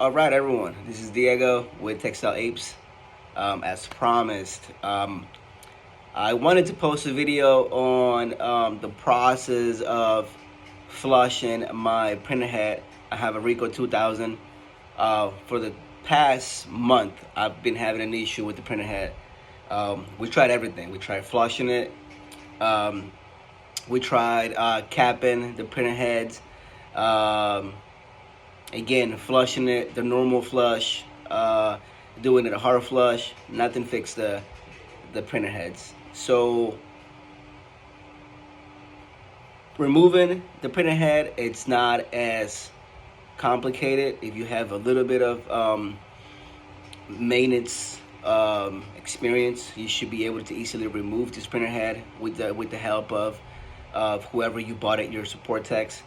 All right, everyone. This is Diego with Textile Apes. As promised, I wanted to post a video on the process of flushing my printer head. I have a RICOH 2000. For the past month, I've been having an issue with the printer head. We tried everything. We tried flushing it. We tried capping the printer heads. Again, flushing it, the normal flush, doing it a hard flush, nothing fixed the printer heads. So removing the printer head, it's not as complicated. If you have a little bit of maintenance experience, you should be able to easily remove this printer head with the help of whoever you bought it, your support techs.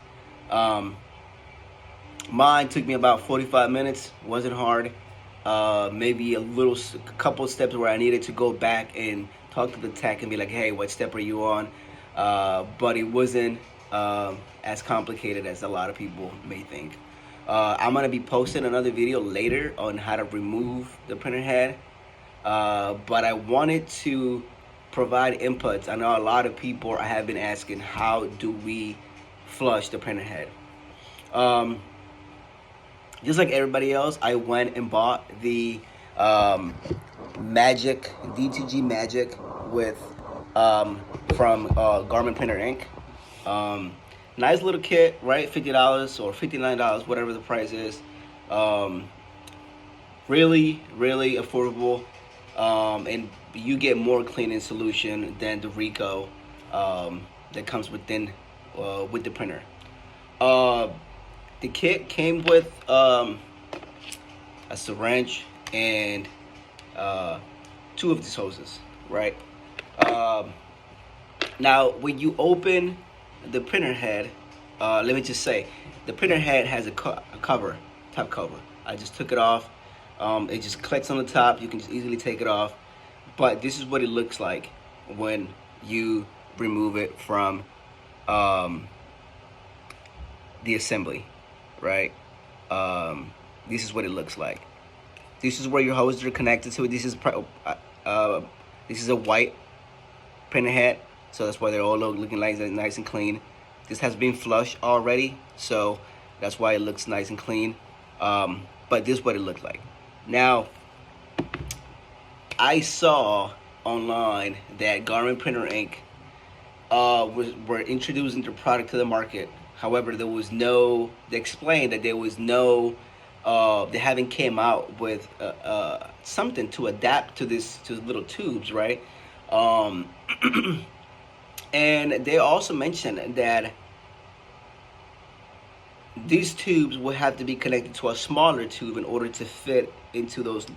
Mine took me about 45 minutes. Wasn't hard. Maybe a couple steps where I needed to go back and talk to the tech and be like, hey, what step are you on? But it wasn't as complicated as a lot of people may think. I'm gonna be posting another video later on how to remove the printer head. But I wanted to provide inputs. I know a lot of people have been asking, how do we flush the printer head? Just like everybody else, I went and bought the Magic D2G Magic with from Garment Printer Inc. Nice little kit, right? $50 or $59, whatever the price is. Really affordable, and you get more cleaning solution than the RICOH that comes with the printer. The kit came with a syringe and 2 of these hoses, right? Now, when you open the printer head, let me just say, the printer head has a cover, top cover. I just took it off. It just clicks on the top. You can just easily take it off. But this is what it looks like when you remove it from the assembly. Right? This is what it looks like. This is where your hoses are connected to. This is a white printer head, so that's why they're all looking nice and clean. This has been flushed already, so that's why it looks nice and clean. But this is what it looked like. Now, I saw online that Garment Printer Inc. were introducing their product to the market. However, they explained that there was no, they haven't came out with something to adapt to to little tubes, right? And they also mentioned that these tubes will have to be connected to a smaller tube in order to fit into those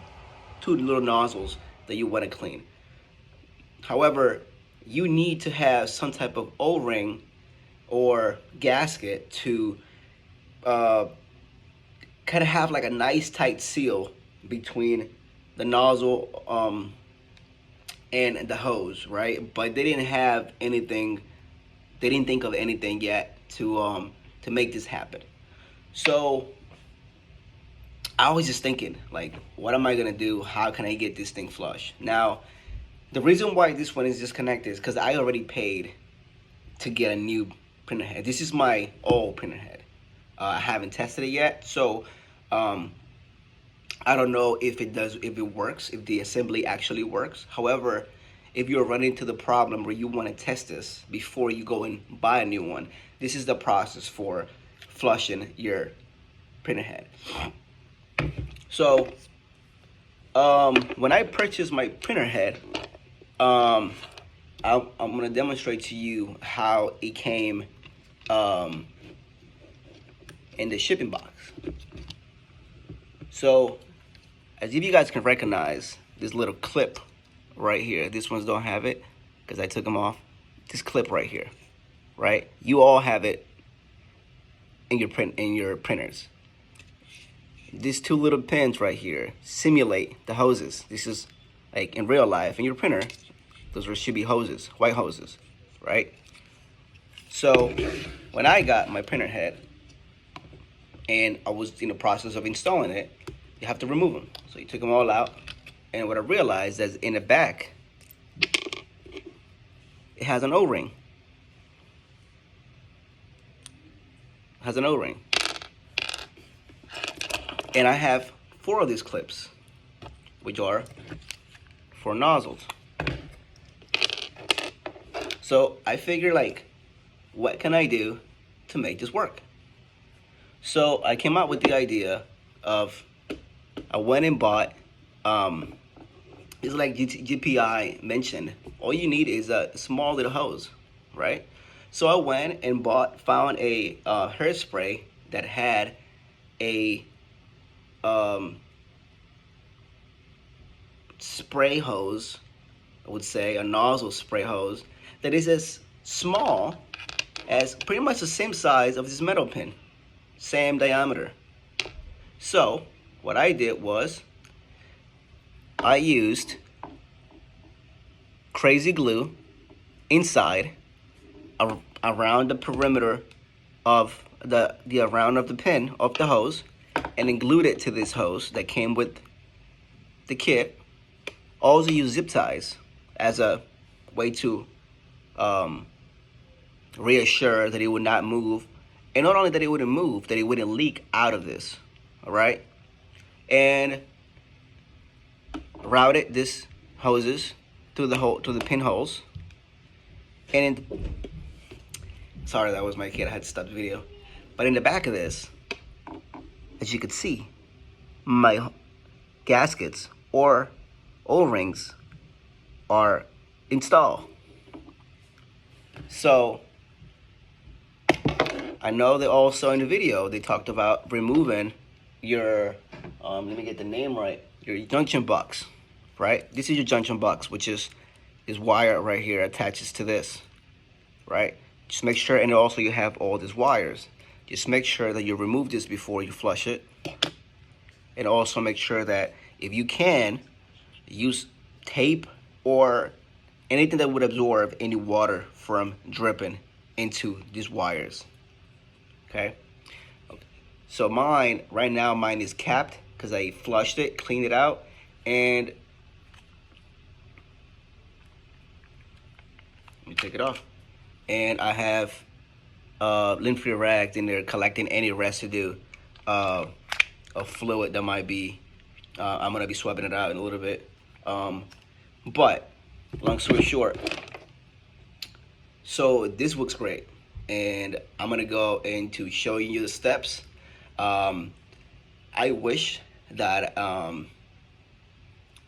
2 little nozzles that you want to clean. However, you need to have some type of O-ring or gasket to kind of have like a nice tight seal between the nozzle and the hose, right? But they didn't have anything. They didn't think of anything yet to make this happen. So I was just thinking, like, what am I gonna do? How can I get this thing flush? Now, the reason why this one is disconnected is because I already paid to get a new printer head. This is my old printer head. I haven't tested it yet, so I don't know if it works, if the assembly actually works. However, if you're running into the problem where you want to test this before you go and buy a new one, this is the process for flushing your printer head. So when I purchased my printer head, I'm going to demonstrate to you how it came in the shipping box. So, as if you guys can recognize this little clip right here. These ones don't have it because I took them off. This clip right here, right? You all have it in your printers. These 2 little pins right here simulate the hoses. This is like in real life in your printer. Those should be hoses, white hoses, right? So when I got my printer head, and I was in the process of installing it, you have to remove them. So you took them all out, and what I realized is in the back, it has an O-ring. Has an O-ring. And I have 4 of these clips, which are 4 nozzles. So I figured, like, what can I do to make this work? So I came up with the idea of, I went and bought, it's like GPI mentioned, all you need is a small little hose, right? So I went and found a hairspray that had a spray hose, I would say, a nozzle spray hose, that is as small as pretty much the same size of this metal pin, same diameter. So what I did was I used crazy glue inside around the perimeter of the around of the pin of the hose, and then glued it to this hose that came with the kit. Also use zip ties as a way to reassure that it would not move, and not only that it wouldn't move, that it wouldn't leak out of this. All right, and routed this hoses through the pinholes, and sorry, that was my kid. I had to stop the video. But in the back of this, as you could see, my gaskets or O-rings are installed. So I know that also in the video they talked about removing your let me get the name right, your junction box, right? This is your junction box, which is wire right here, attaches to this, right? Just make sure, and also you have all these wires. Just make sure that you remove this before you flush it. And also make sure that if you can, use tape or anything that would absorb any water from dripping into these wires. Okay? So mine, right now, mine is capped because I flushed it, cleaned it out, and let me take it off. And I have lint-free rags in there collecting any residue of fluid that might be. I'm gonna be swabbing it out in a little bit. But long story short, so this looks great, and I'm gonna go into showing you the steps. I wish that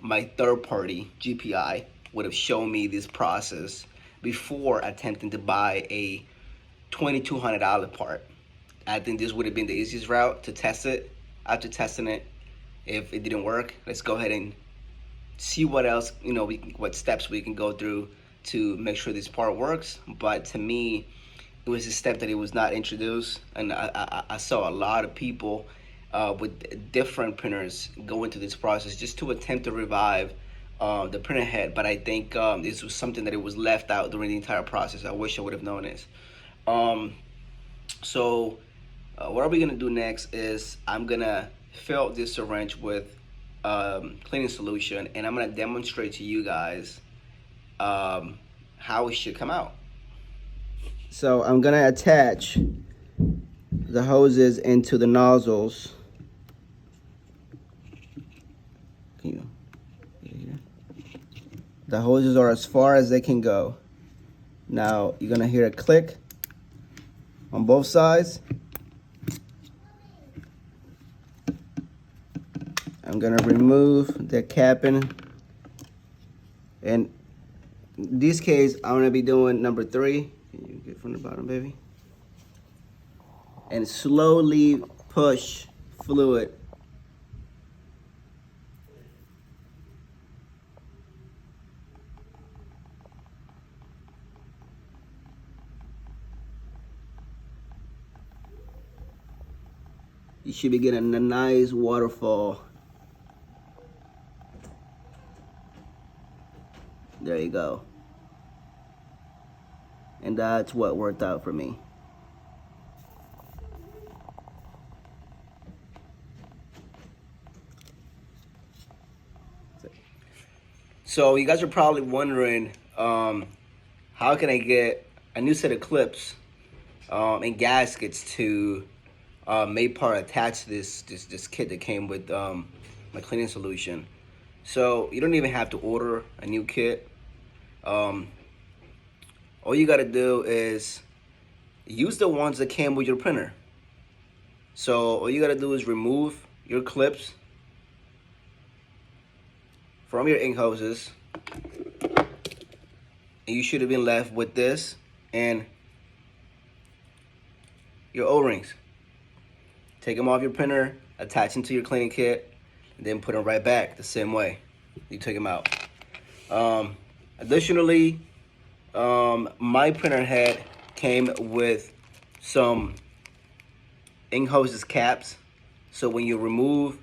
my third party GPI would have shown me this process before attempting to buy a $2,200 part. I think this would have been the easiest route to test it. After testing it, if it didn't work, let's go ahead and see what else, what steps we can go through to make sure this part works. But to me, it was a step that it was not introduced, and I saw a lot of people with different printers go into this process just to attempt to revive the printer head. But I think this was something that it was left out during the entire process. I wish I would have known this. So what are we gonna do next is I'm gonna fill this syringe with cleaning solution, and I'm gonna demonstrate to you guys how it should come out. So I'm gonna attach the hoses into the nozzles. The hoses are as far as they can go. Now you're gonna hear a click on both sides. I'm gonna remove the capping, and in this case I'm gonna be doing number 3. Can you get from the bottom, baby? And slowly push fluid you should be getting a nice waterfall. There you go. And that's what worked out for me. So you guys are probably wondering, how can I get a new set of clips and gaskets to make part attached to this kit that came with my cleaning solution. So you don't even have to order a new kit. All you gotta do is use the ones that came with your printer. So all you gotta do is remove your clips from your ink hoses, and you should have been left with this and your O-rings. Take them off your printer, attach them to your cleaning kit, and then put them right back the same way you took them out. Additionally, my printer head came with some ink hoses caps. So when you remove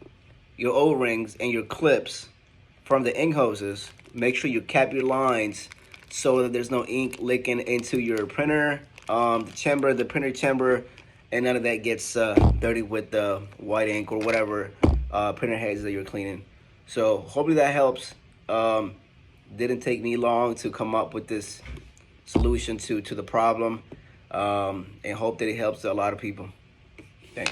your O-rings and your clips from the ink hoses, make sure you cap your lines so that there's no ink leaking into your printer, the printer chamber, and none of that gets dirty with the white ink or whatever printer heads that you're cleaning. So hopefully that helps. Didn't take me long to come up with this solution to the problem, and hope that it helps a lot of people. Thanks.